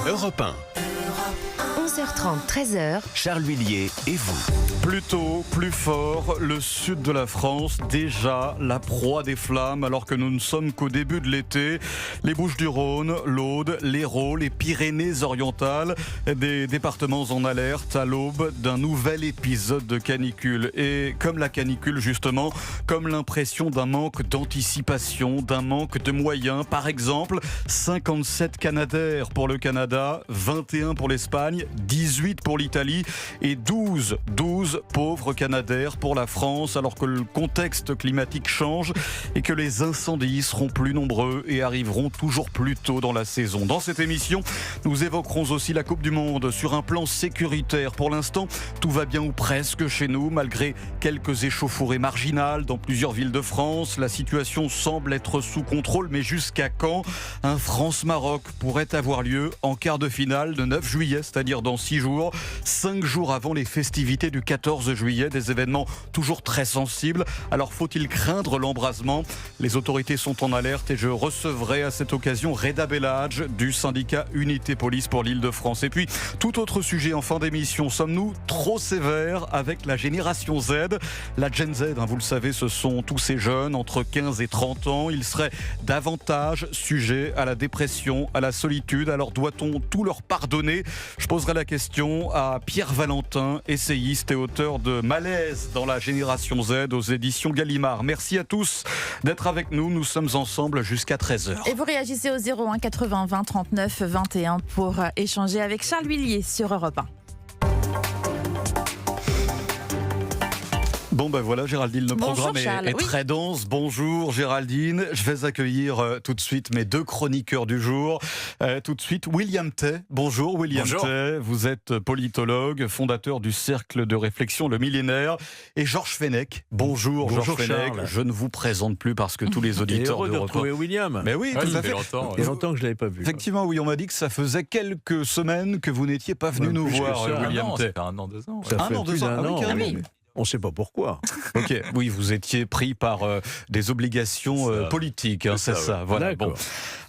Europe 1. 11h30, 13h. Charles Huillier et vous. Plus tôt, plus fort, le sud de la France, déjà la proie des flammes alors que nous ne sommes qu'au début de l'été. Les Bouches-du-Rhône, l'Aude, l'Hérault, les Pyrénées-Orientales, des départements en alerte à l'aube d'un nouvel épisode de canicule. Et comme la canicule justement, comme l'impression d'un manque d'anticipation, d'un manque de moyens. Par exemple, 57 Canadair pour le Canada, 21 pour l'Espagne, 18 pour l'Italie et 12 pauvres Canadair pour la France, alors que le contexte climatique change et que les incendies seront plus nombreux et arriveront toujours plus tôt dans la saison. Dans cette émission, nous évoquerons aussi la Coupe du Monde sur un plan sécuritaire. Pour l'instant, tout va bien ou presque chez nous, malgré quelques échauffourées marginales dans plusieurs villes de France. La situation semble être sous contrôle, mais jusqu'à quand un France-Maroc pourrait avoir lieu en quart de finale le 9 juillet, c'est-à-dire dans 6 jours, 5 jours avant les festivités du 14 juillet, des événements toujours très sensibles. Alors faut-il craindre l'embrasement ? Les autorités sont en alerte et je recevrai à cette occasion Reda Bellage du syndicat Unité Police pour l'Île-de-France. Et puis, tout autre sujet en fin d'émission, sommes-nous trop sévères avec la génération Z ? La Gen Z, vous le savez, ce sont tous ces jeunes entre 15 et 30 ans. Ils seraient davantage sujets à la dépression, à la solitude. Alors doit-on tout leur pardonner ? Je poserai la question à Pierre Valentin, essayiste et auteur de Malaise dans la génération Z aux éditions Gallimard. Merci à tous d'être avec nous. Nous sommes ensemble jusqu'à 13h. Et vous réagissez au 01 80 20 39 21 pour échanger avec Charles Huillier sur Europe 1. Bon ben voilà Géraldine, le Bonjour, programme Charles. est très dense. Bonjour Géraldine, je vais accueillir tout de suite mes deux chroniqueurs du jour. Tout de suite William Tay. Bonjour William Tay, vous êtes politologue, fondateur du cercle de réflexion Le Millénaire. Et Georges Fenech. Bonjour Georges Fenech. Je ne vous présente plus parce que tous les auditeurs heureux de retrouver William. Mais oui, tout à fait. Il y a longtemps que je ne l'avais pas vu. Effectivement, oui, on m'a dit que ça faisait quelques semaines que vous n'étiez pas venu nous voir, William Tay. Ça fait 1 an, 2 ans. Ça fait plus d'un an. On ne sait pas pourquoi. Ok, oui, vous étiez pris par des obligations politiques, c'est ça. Voilà. Bon.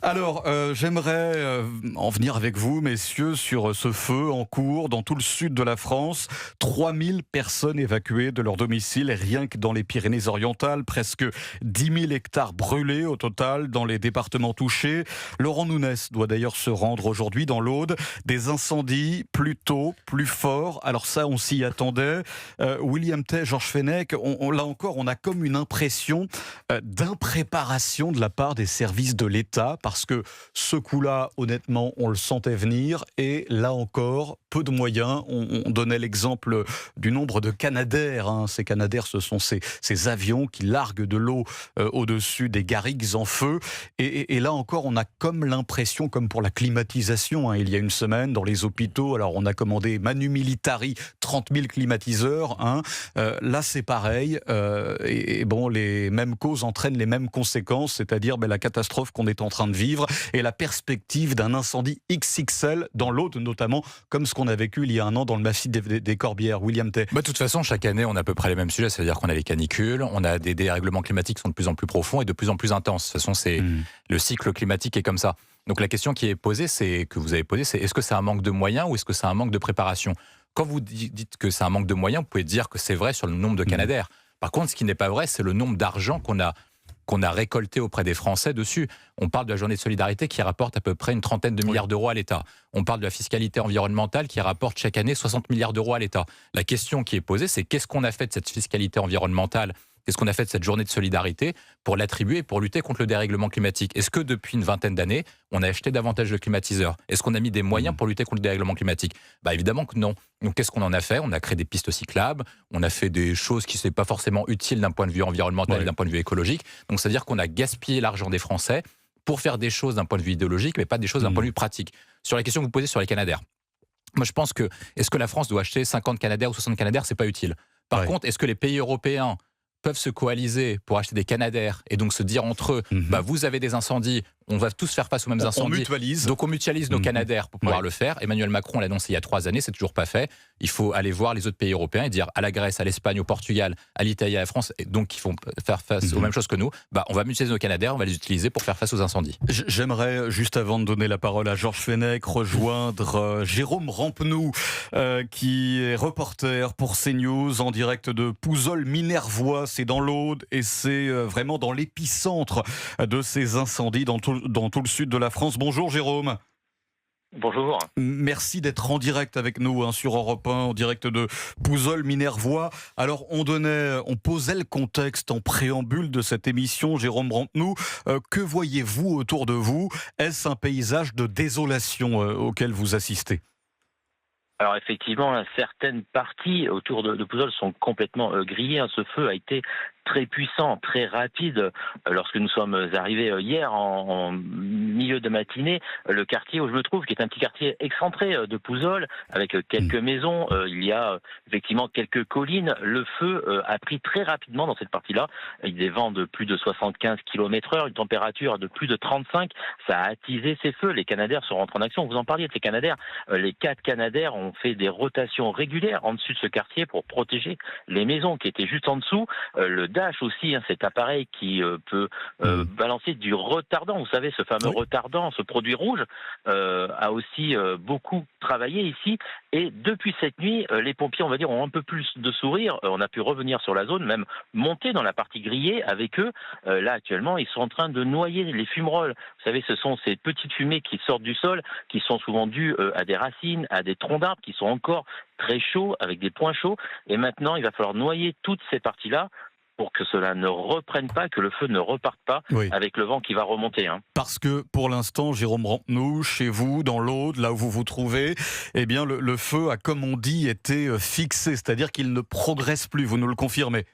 Alors, j'aimerais en venir avec vous, messieurs, sur ce feu en cours dans tout le sud de la France. 3000 personnes évacuées de leur domicile, rien que dans les Pyrénées-Orientales. Presque 10 000 hectares brûlés au total dans les départements touchés. Laurent Nunez doit d'ailleurs se rendre aujourd'hui dans l'Aude. Des incendies plus tôt, plus forts. Alors ça, on s'y attendait. William Tay, Georges Fenech, là encore, on a comme une impression d'impréparation de la part des services de l'État, parce que ce coup-là, honnêtement, on le sentait venir, et là encore, peu de moyens. On donnait l'exemple du nombre de Canadair. Ces Canadair, ce sont ces avions qui larguent de l'eau au-dessus des garrigues en feu. Et là encore, on a comme l'impression, comme pour la climatisation, il y a une semaine, dans les hôpitaux, alors on a commandé Manu Militari 30 000 climatiseurs. Là, c'est pareil. Et bon, les mêmes causes entraînent les mêmes conséquences, c'est-à-dire la catastrophe qu'on est en train de vivre et la perspective d'un incendie XXL dans l'Aude, notamment, comme ce qu'on a vécu il y a 1 an dans le massif des Corbières. William Tay. De toute façon, chaque année, on a à peu près les mêmes sujets. C'est-à-dire qu'on a les canicules, on a des dérèglements climatiques qui sont de plus en plus profonds et de plus en plus intenses. De toute façon, le cycle climatique est comme ça. Donc la question qui est posée, que vous avez posée, c'est est-ce que c'est un manque de moyens ou est-ce que c'est un manque de préparation ? Quand vous dites que c'est un manque de moyens, vous pouvez dire que c'est vrai sur le nombre de Canadair. Par contre, ce qui n'est pas vrai, c'est le nombre d'argent qu'on a récolté auprès des Français dessus. On parle de la journée de solidarité qui rapporte à peu près une trentaine de milliards d'euros à l'État. On parle de la fiscalité environnementale qui rapporte chaque année 60 milliards d'euros à l'État. La question qui est posée, c'est qu'est-ce qu'on a fait de cette fiscalité environnementale ? Qu'est-ce qu'on a fait de cette journée de solidarité pour l'attribuer et pour lutter contre le dérèglement climatique ? Est-ce que depuis une vingtaine d'années, on a acheté davantage de climatiseurs ? Est-ce qu'on a mis des moyens pour lutter contre le dérèglement climatique ? Évidemment que non. Donc qu'est-ce qu'on en a fait ? On a créé des pistes cyclables, on a fait des choses qui ne sont pas forcément utiles d'un point de vue environnemental et d'un point de vue écologique. Donc c'est-à-dire qu'on a gaspillé l'argent des Français pour faire des choses d'un point de vue idéologique, mais pas des choses d'un point de vue pratique. Sur la question que vous posez sur les Canadair, moi je pense que est-ce que la France doit acheter 50 Canadair ou 60 Canadair ? C'est pas utile. Par contre, est-ce que les pays européens peuvent se coaliser pour acheter des Canadair et donc se dire entre eux, vous avez des incendies, on va tous faire face aux mêmes On incendies. mutualise. Donc on mutualise nos Canadair pour pouvoir le faire. Emmanuel Macron l'a annoncé il y a 3 années, c'est toujours pas fait. Il faut aller voir les autres pays européens et dire à la Grèce, à l'Espagne, au Portugal, à l'Italie, à la France, et donc qui font faire face aux mêmes choses que nous, on va mutualiser nos Canadair, on va les utiliser pour faire face aux incendies. J'aimerais, juste avant de donner la parole à Georges Fenech, rejoindre Jérôme Rampenou, qui est reporter pour CNews en direct de Pouzol-Minervois. C'est dans l'Aude et c'est vraiment dans l'épicentre de ces incendies dans tout le sud de la France. Bonjour Jérôme. Bonjour. Merci d'être en direct avec nous sur Europe 1, en direct de Pouzol-Minervois. Alors, on posait le contexte en préambule de cette émission, Jérôme Rampenou. Que voyez-vous autour de vous? Est-ce un paysage de désolation auquel vous assistez? Alors effectivement, certaines parties autour de Pouzol sont complètement grillées. Ce feu a été très puissant, très rapide. Lorsque nous sommes arrivés hier en milieu de matinée, le quartier où je me trouve, qui est un petit quartier excentré de Pouzol, avec quelques maisons, il y a effectivement quelques collines. Le feu a pris très rapidement dans cette partie-là. Il y a des vents de plus de 75 km/h, une température de plus de 35. Ça a attisé ces feux. Les Canadair sont rentrés en action. Vous en parliez de ces Canadair. Les 4 Canadair ont fait des rotations régulières en dessus de ce quartier pour protéger les maisons qui étaient juste en dessous. Le Dash aussi, cet appareil qui peut balancer du retardant. Vous savez, ce fameux retardant, ce produit rouge, a aussi beaucoup travaillé ici. Et depuis cette nuit, les pompiers, on va dire, ont un peu plus de sourire. On a pu revenir sur la zone, même monter dans la partie grillée avec eux. Là, actuellement, ils sont en train de noyer les fumerolles. Vous savez, ce sont ces petites fumées qui sortent du sol, qui sont souvent dues à des racines, à des troncs d'arbres qui sont encore très chauds, avec des points chauds. Et maintenant, il va falloir noyer toutes ces parties-là pour que cela ne reprenne pas, que le feu ne reparte pas avec le vent qui va remonter. Parce que pour l'instant, Jérôme Rampenou, chez vous, dans l'Aude, là où vous vous trouvez, eh bien le feu a, comme on dit, été fixé, c'est-à-dire qu'il ne progresse plus, vous nous le confirmez?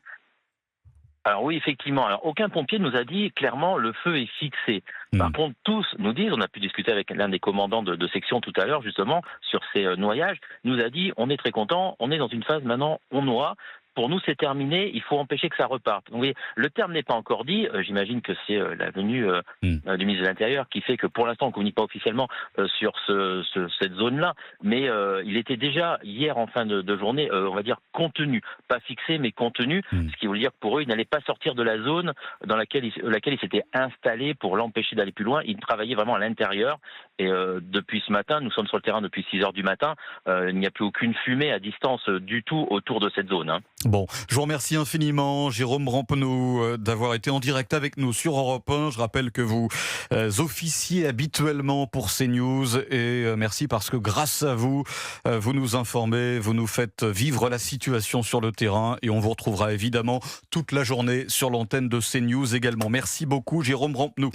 Alors oui, effectivement. Alors, aucun pompier nous a dit clairement le feu est fixé. Par contre, tous nous disent, on a pu discuter avec l'un des commandants de section tout à l'heure justement sur ces noyages, nous a dit on est très content, on est dans une phase maintenant, on noie. Pour nous, c'est terminé, il faut empêcher que ça reparte. Donc, vous voyez, le terme n'est pas encore dit. J'imagine que c'est la venue du ministre de l'Intérieur qui fait que pour l'instant, on ne communique pas officiellement sur cette zone-là. Mais il était déjà hier en fin de journée, on va dire, contenu. Pas fixé, mais contenu. Ce qui veut dire que pour eux, ils n'allaient pas sortir de la zone dans laquelle ils s'étaient installés pour l'empêcher d'aller plus loin. Ils travaillaient vraiment à l'intérieur. Et depuis ce matin, nous sommes sur le terrain depuis 6 heures du matin. Il n'y a plus aucune fumée à distance du tout autour de cette zone. Bon, je vous remercie infiniment, Jérôme Rampenou, d'avoir été en direct avec nous sur Europe 1. Je rappelle que vous officiez habituellement pour CNews et merci parce que grâce à vous, vous nous informez, vous nous faites vivre la situation sur le terrain et on vous retrouvera évidemment toute la journée sur l'antenne de CNews également. Merci beaucoup, Jérôme Rampenou.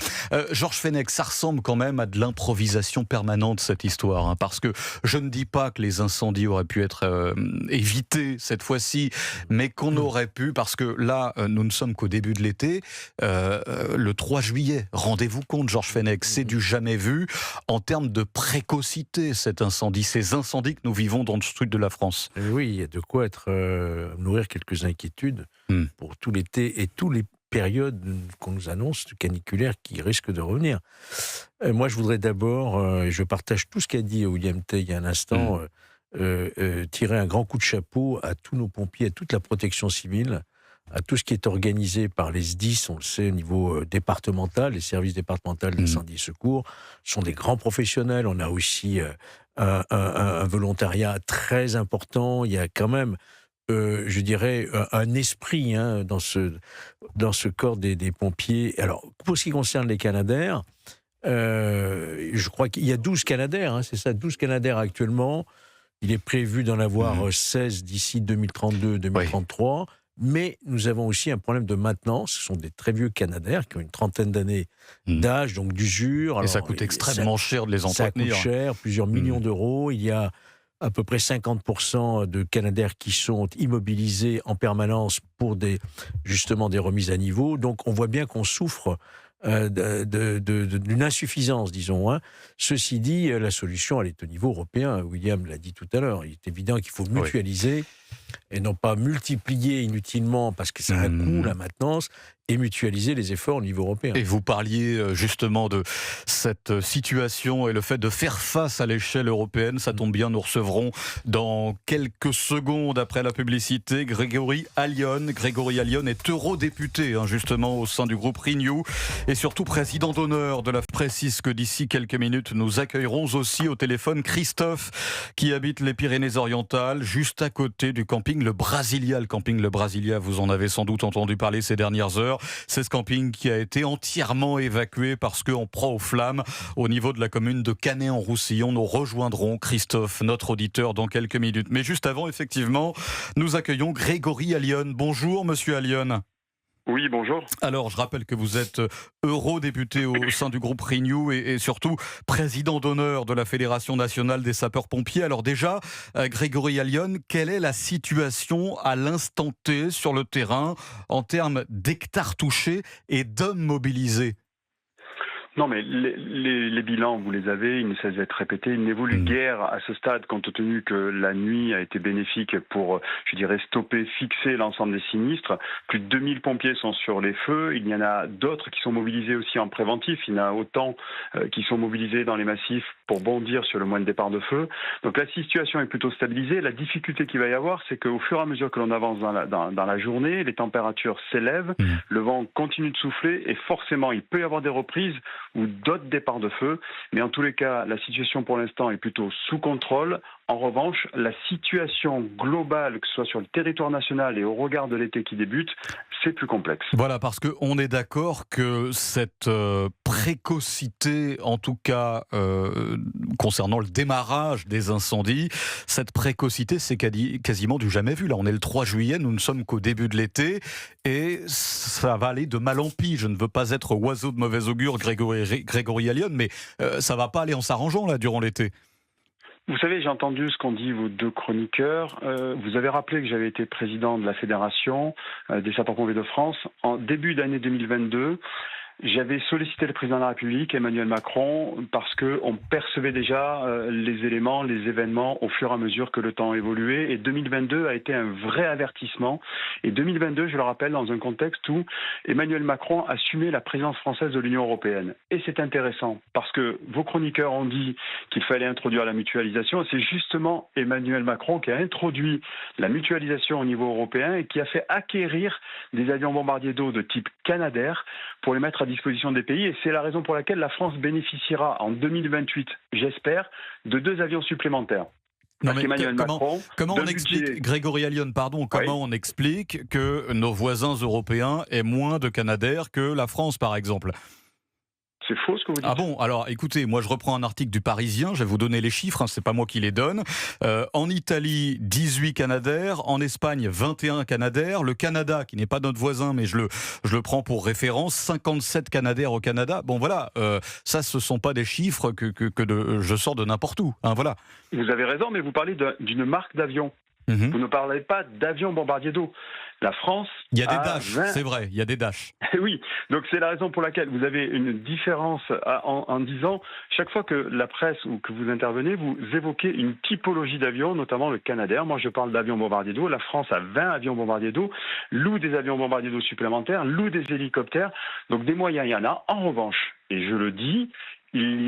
Georges Fenech, ça ressemble quand même à de l'improvisation permanente cette histoire, parce que je ne dis pas que les incendies auraient pu être évités cette fois-ci, mais qu'on aurait pu, parce que là, nous ne sommes qu'au début de l'été, le 3 juillet, rendez-vous compte, Georges Fenech, c'est du jamais vu en termes de précocité, cet incendie, ces incendies que nous vivons dans le sud de la France. Oui, il y a de quoi nourrir quelques inquiétudes pour tout l'été et tous les périodes qu'on nous annonce caniculaires qui risquent de revenir. Moi, je voudrais d'abord, je partage tout ce qu'a dit William Tay il y a un instant, tirer un grand coup de chapeau à tous nos pompiers, à toute la protection civile, à tout ce qui est organisé par les SDIS, on le sait, au niveau départemental, les services départementaux d'incendie et secours, sont des grands professionnels. On a aussi un volontariat très important. Il y a quand même, je dirais, un esprit dans ce corps des pompiers. Alors, pour ce qui concerne les Canadair, je crois qu'il y a 12 Canadair, c'est ça, 12 Canadair actuellement. Il est prévu d'en avoir 16 d'ici 2032-2033. Mais nous avons aussi un problème de maintenance. Ce sont des très vieux Canadair qui ont une trentaine d'années d'âge, donc d'usure. Et ça coûte extrêmement cher de les entretenir. Ça coûte cher, plusieurs millions d'euros. Il y a à peu près 50% de Canadair qui sont immobilisés en permanence pour justement des remises à niveau. Donc on voit bien qu'on souffre d'une insuffisance, disons. Ceci dit, la solution, elle est au niveau européen. William l'a dit tout à l'heure. Il est évident qu'il faut mutualiser et non pas multiplier inutilement parce que ça a un coût, la maintenance, et mutualiser les efforts au niveau européen. Et vous parliez justement de cette situation et le fait de faire face à l'échelle européenne. Ça tombe bien, nous recevrons dans quelques secondes après la publicité Grégory Allione. Grégory Allione est eurodéputé justement au sein du groupe Renew et surtout président d'honneur de la précise que d'ici quelques minutes nous accueillerons aussi au téléphone Christophe qui habite les Pyrénées-Orientales juste à côté du camping Le Brasilia. Le camping Le Brasilia, vous en avez sans doute entendu parler ces dernières heures. C'est ce camping qui a été entièrement évacué parce qu'on prend aux flammes au niveau de la commune de Canet-en-Roussillon. Nous rejoindrons Christophe, notre auditeur, dans quelques minutes. Mais juste avant, effectivement, nous accueillons Grégory Allione. Bonjour, monsieur Allione. Oui, bonjour. Alors, je rappelle que vous êtes eurodéputé au sein du groupe Renew et surtout président d'honneur de la Fédération nationale des sapeurs-pompiers. Alors déjà, Grégory Allione, quelle est la situation à l'instant T sur le terrain en termes d'hectares touchés et d'hommes mobilisés ? Non, mais les bilans, vous les avez, ils ne cessent d'être répétés. Ils n'évoluent guère à ce stade, compte tenu que la nuit a été bénéfique pour, je dirais, stopper, fixer l'ensemble des sinistres. Plus de 2000 pompiers sont sur les feux. Il y en a d'autres qui sont mobilisés aussi en préventif. Il y en a autant qui sont mobilisés dans les massifs pour bondir sur le moyen de départ de feu. Donc la situation est plutôt stabilisée. La difficulté qu'il va y avoir, c'est qu'au fur et à mesure que l'on avance dans la journée, les températures s'élèvent, le vent continue de souffler et forcément, il peut y avoir des reprises ou d'autres départs de feu. Mais en tous les cas, la situation pour l'instant est plutôt sous contrôle. En revanche, la situation globale, que ce soit sur le territoire national et au regard de l'été qui débute, c'est plus complexe. Voilà, parce qu'on est d'accord que cette précocité, en tout cas concernant le démarrage des incendies, cette précocité, c'est quasiment du jamais vu. Là, on est le 3 juillet, nous ne sommes qu'au début de l'été, et ça va aller de mal en pis. Je ne veux pas être oiseau de mauvais augure, Grégory Allione, mais ça ne va pas aller en s'arrangeant là durant l'été. Vous savez, j'ai entendu ce qu'ont dit vos deux chroniqueurs. Vous avez rappelé que j'avais été président de la Fédération des sapeurs-pompiers de France. En début d'année 2022, j'avais sollicité le président de la République, Emmanuel Macron, parce qu'on percevait déjà les éléments, les événements au fur et à mesure que le temps évoluait. Et 2022 a été un vrai avertissement. Et 2022, je le rappelle, dans un contexte où Emmanuel Macron assumait la présidence française de l'Union européenne. Et c'est intéressant, parce que vos chroniqueurs ont dit qu'il fallait introduire la mutualisation. Et c'est justement Emmanuel Macron qui a introduit la mutualisation au niveau européen et qui a fait acquérir des avions bombardiers d'eau de type Canadair pour les mettre à disposition des pays, et c'est la raison pour laquelle la France bénéficiera en 2028, j'espère, de 2 avions supplémentaires. Non, mais comment on explique, Grégory Allione, comment on explique que nos voisins européens aient moins de Canadair que la France, par exemple ? C'est faux ce que vous dites. Ah bon, alors écoutez, moi je reprends un article du Parisien, je vais vous donner les chiffres, c'est pas moi qui les donne. En Italie, 18 Canadair, en Espagne, 21 Canadair, le Canada, qui n'est pas notre voisin, mais je le prends pour référence, 57 Canadair au Canada. Bon voilà, ça ce sont pas des chiffres que je sors de n'importe où, voilà. Vous avez raison, mais vous parlez d'une marque d'avion. Vous ne parlez pas d'avions bombardiers d'eau. La France. Il y a des Dash, c'est vrai, il y a des Dash. Oui, donc c'est la raison pour laquelle vous avez une différence en disant, chaque fois que la presse ou que vous intervenez, vous évoquez une typologie d'avions, notamment le Canadair. Moi, je parle d'avions bombardiers d'eau. La France a 20 avions bombardiers d'eau, loue des avions bombardiers d'eau supplémentaires, loue des hélicoptères. Donc des moyens, il y en a. En revanche, et je le dis, il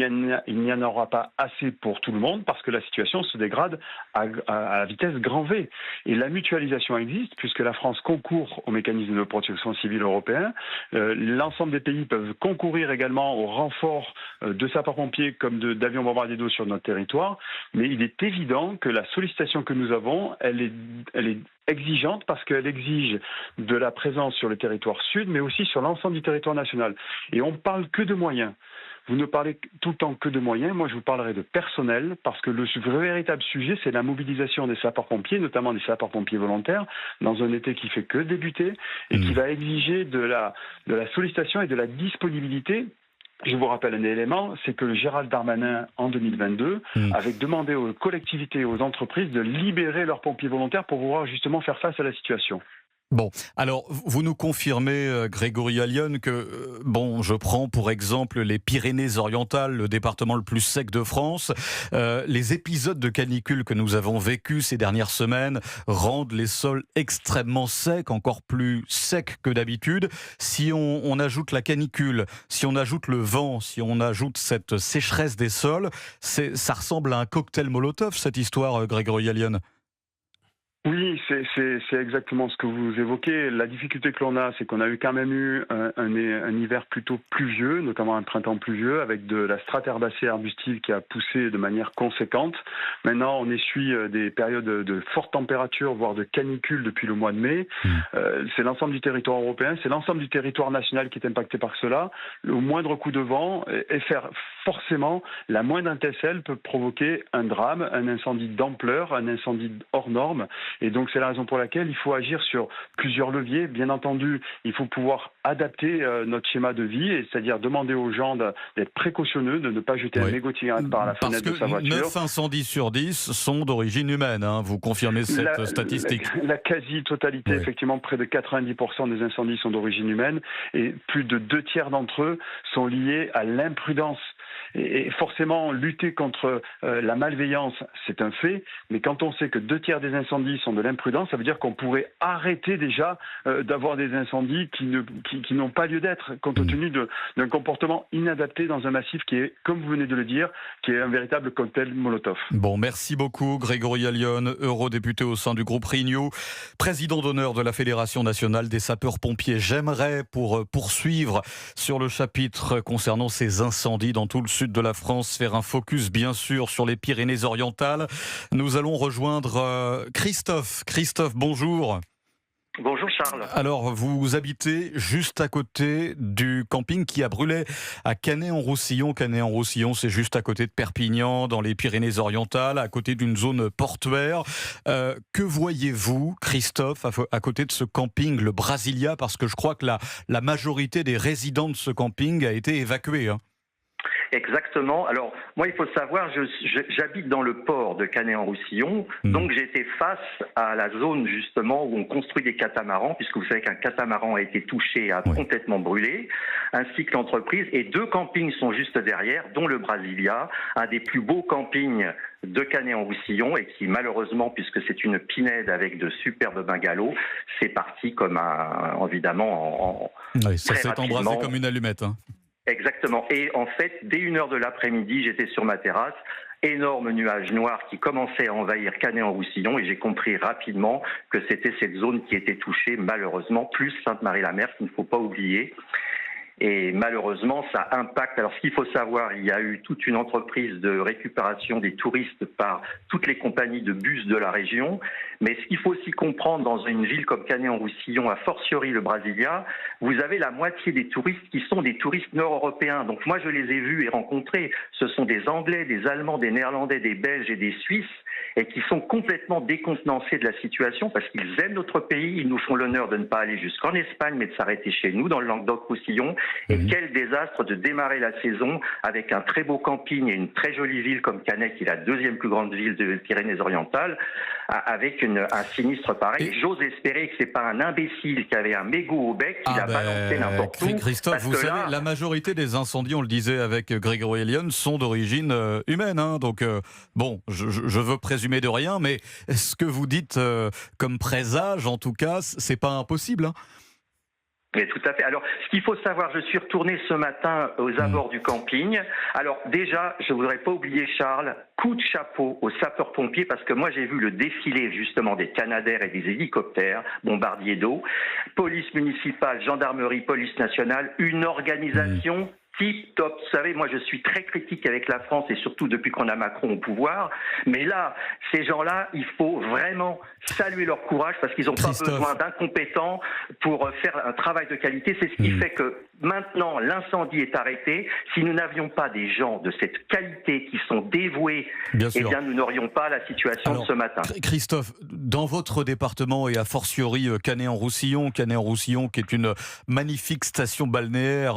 n'y en aura pas assez pour tout le monde parce que la situation se dégrade à vitesse grand V. Et la mutualisation existe puisque la France concourt au mécanisme de protection civile européen. L'ensemble des pays peuvent concourir également au renfort de sapeurs-pompiers comme d'avions bombardiers d'eau sur notre territoire. Mais il est évident que la sollicitation que nous avons, elle est exigeante parce qu'elle exige de la présence sur le territoire sud, mais aussi sur l'ensemble du territoire national. Et on ne parle que de moyens. Vous ne parlez tout le temps que de moyens. Moi, je vous parlerai de personnel parce que le véritable sujet, c'est la mobilisation des sapeurs-pompiers, notamment des sapeurs-pompiers volontaires, dans un été qui fait que débuter et qui va exiger de la sollicitation et de la disponibilité. Je vous rappelle un élément, c'est que Gérald Darmanin, en 2022, avait demandé aux collectivités et aux entreprises de libérer leurs pompiers volontaires pour pouvoir justement faire face à la situation. Bon, alors vous nous confirmez, Grégory Allione, que, je prends pour exemple les Pyrénées-Orientales, le département le plus sec de France. Les épisodes de canicule que nous avons vécus ces dernières semaines rendent les sols extrêmement secs, encore plus secs que d'habitude. Si on ajoute la canicule, si on ajoute le vent, si on ajoute cette sécheresse des sols, ça ressemble à un cocktail Molotov, cette histoire, Grégory Allione. Oui, c'est exactement ce que vous évoquez. La difficulté que l'on a, c'est qu'on a quand même eu un hiver plutôt pluvieux, notamment un printemps pluvieux, avec de la strate herbacée arbustive qui a poussé de manière conséquente. Maintenant, on essuie des périodes de forte température, voire de canicule depuis le mois de mai. C'est l'ensemble du territoire européen, c'est l'ensemble du territoire national qui est impacté par cela. Le moindre coup de vent et faire forcément, la moindre étincelle peut provoquer un drame, un incendie d'ampleur, un incendie hors norme. Et donc c'est la raison pour laquelle il faut agir sur plusieurs leviers. Bien entendu, il faut pouvoir adapter notre schéma de vie, c'est-à-dire demander aux gens d'être précautionneux, de ne pas jeter un mégot de cigarette par la fenêtre de sa voiture. Parce que 9 incendies sur 10 sont d'origine humaine, hein. Vous confirmez cette statistique? La quasi-totalité, effectivement, près de 90% des incendies sont d'origine humaine et plus de 2/3 d'entre eux sont liés à l'imprudence. Et forcément, lutter contre la malveillance, c'est un fait, mais quand on sait que 2/3 des incendies sont de l'imprudence, ça veut dire qu'on pourrait arrêter déjà d'avoir des incendies qui n'ont pas lieu d'être, compte tenu d'un comportement inadapté dans un massif qui est, comme vous venez de le dire, qui est un véritable cocktail Molotov. Bon, merci beaucoup Grégory Allione, eurodéputé au sein du groupe Renew, président d'honneur de la Fédération nationale des sapeurs-pompiers. J'aimerais, pour poursuivre sur le chapitre concernant ces incendies dans tout le sud de la France, faire un focus bien sûr sur les Pyrénées-Orientales. Nous allons rejoindre Christophe. Christophe, bonjour. Bonjour Charles. Alors, vous habitez juste à côté du camping qui a brûlé à Canet-en-Roussillon. Canet-en-Roussillon, c'est juste à côté de Perpignan, dans les Pyrénées-Orientales, à côté d'une zone portuaire. Que voyez-vous, Christophe, à côté de ce camping, le Brasilia? Parce que je crois que la majorité des résidents de ce camping a été évacuée, hein. Exactement. Alors, moi, il faut savoir, j'habite dans le port de Canet-en-Roussillon, donc j'étais face à la zone, justement, où on construit des catamarans, puisque vous savez qu'un catamaran a été touché, a complètement brûlé, ainsi que l'entreprise, et 2 campings sont juste derrière, dont le Brasilia, un des plus beaux campings de Canet-en-Roussillon, et qui, malheureusement, puisque c'est une pinède avec de superbes bungalows, c'est parti comme évidemment, ça s'est embrasé comme une allumette, hein. Exactement. Et en fait, dès 1h de l'après-midi, j'étais sur ma terrasse, énorme nuage noir qui commençait à envahir Canet-en-Roussillon, et j'ai compris rapidement que c'était cette zone qui était touchée, malheureusement, plus Sainte-Marie-la-Mer, qu'il ne faut pas oublier. Et malheureusement, ça impacte. Alors, ce qu'il faut savoir, il y a eu toute une entreprise de récupération des touristes par toutes les compagnies de bus de la région. Mais ce qu'il faut aussi comprendre dans une ville comme Canet-en-Roussillon, a fortiori le Brasilia, vous avez la moitié des touristes qui sont des touristes nord-européens. Donc moi, je les ai vus et rencontrés. Ce sont des Anglais, des Allemands, des Néerlandais, des Belges et des Suisses, et qui sont complètement décontenancés de la situation parce qu'ils aiment notre pays. Ils nous font l'honneur de ne pas aller jusqu'en Espagne, mais de s'arrêter chez nous, dans le Languedoc-Roussillon. Et quel désastre de démarrer la saison avec un très beau camping et une très jolie ville comme Canet, qui est la 2e plus grande ville de Pyrénées-Orientales, avec un sinistre pareil. Et j'ose espérer que c'est pas un imbécile qui avait un mégot au bec qui l'a balancé n'importe où. Christophe, vous savez, la majorité des incendies, on le disait avec Grégory Allione, sont d'origine humaine, hein. Donc je veux présumer de rien, mais ce que vous dites comme présage, en tout cas, c'est pas impossible, hein. Mais tout à fait. Alors, ce qu'il faut savoir, je suis retourné ce matin aux abords du camping. Alors, déjà, je voudrais pas oublier, Charles, coup de chapeau aux sapeurs-pompiers, parce que moi, j'ai vu le défilé, justement, des Canadair et des hélicoptères, bombardiers d'eau, police municipale, gendarmerie, police nationale, une organisation tip top. Vous savez, moi je suis très critique avec la France, et surtout depuis qu'on a Macron au pouvoir. Mais là, ces gens-là, il faut vraiment saluer leur courage, parce qu'ils n'ont pas besoin d'incompétents pour faire un travail de qualité. C'est ce qui fait que maintenant l'incendie est arrêté. Si nous n'avions pas des gens de cette qualité qui sont dévoués Bien eh sûr. bien, nous n'aurions pas la situation Alors, de ce matin. Christophe, dans votre département et a fortiori Canet-en-Roussillon qui est une magnifique station balnéaire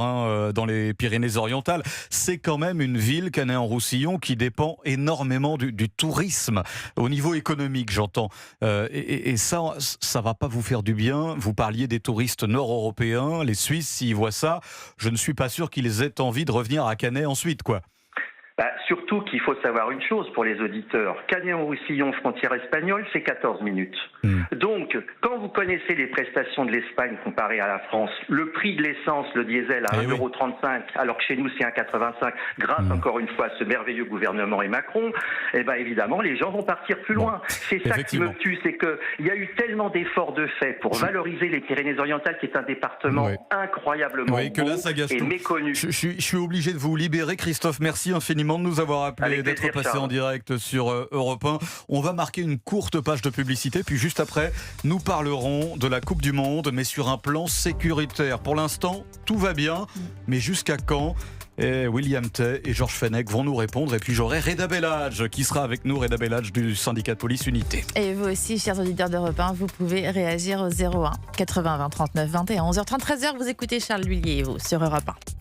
dans les Pyrénées-Orientales, c'est quand même une ville, Canet-en-Roussillon, qui dépend énormément du tourisme, au niveau économique, j'entends. Et ça va pas vous faire du bien. Vous parliez des touristes nord-européens, les Suisses, s'ils voient ça, je ne suis pas sûr qu'ils aient envie de revenir à Canet ensuite, quoi. Surtout qu'il faut savoir une chose pour les auditeurs. Canet-en-Roussillon, frontière espagnole, c'est 14 minutes. Donc, quand vous connaissez les prestations de l'Espagne comparées à la France, le prix de l'essence, le diesel à 1,35 €, alors que chez nous c'est 1,85 €, grâce encore une fois à ce merveilleux gouvernement et Macron, eh ben évidemment, les gens vont partir plus loin. C'est ça qui me tue, c'est qu'il y a eu tellement d'efforts de fait pour valoriser les Pyrénées-Orientales, qui est un département incroyablement beau et méconnu. Je suis obligé de vous libérer, Christophe. Merci infiniment de nous avoir appelé, d'être passé en direct sur Europe 1. On va marquer une courte page de publicité, puis juste après, nous parlerons de la Coupe du Monde, mais sur un plan sécuritaire. Pour l'instant, tout va bien, mais jusqu'à quand ? Et William Tay et Georges Fenech vont nous répondre. Et puis j'aurai Reda Bellage qui sera avec nous, Reda Bellage du syndicat de police Unité. Et vous aussi, chers auditeurs d'Europe 1, vous pouvez réagir au 01 80 20 39 21. 11h30, 13h, vous écoutez Charles Lhuillier et vous sur Europe 1.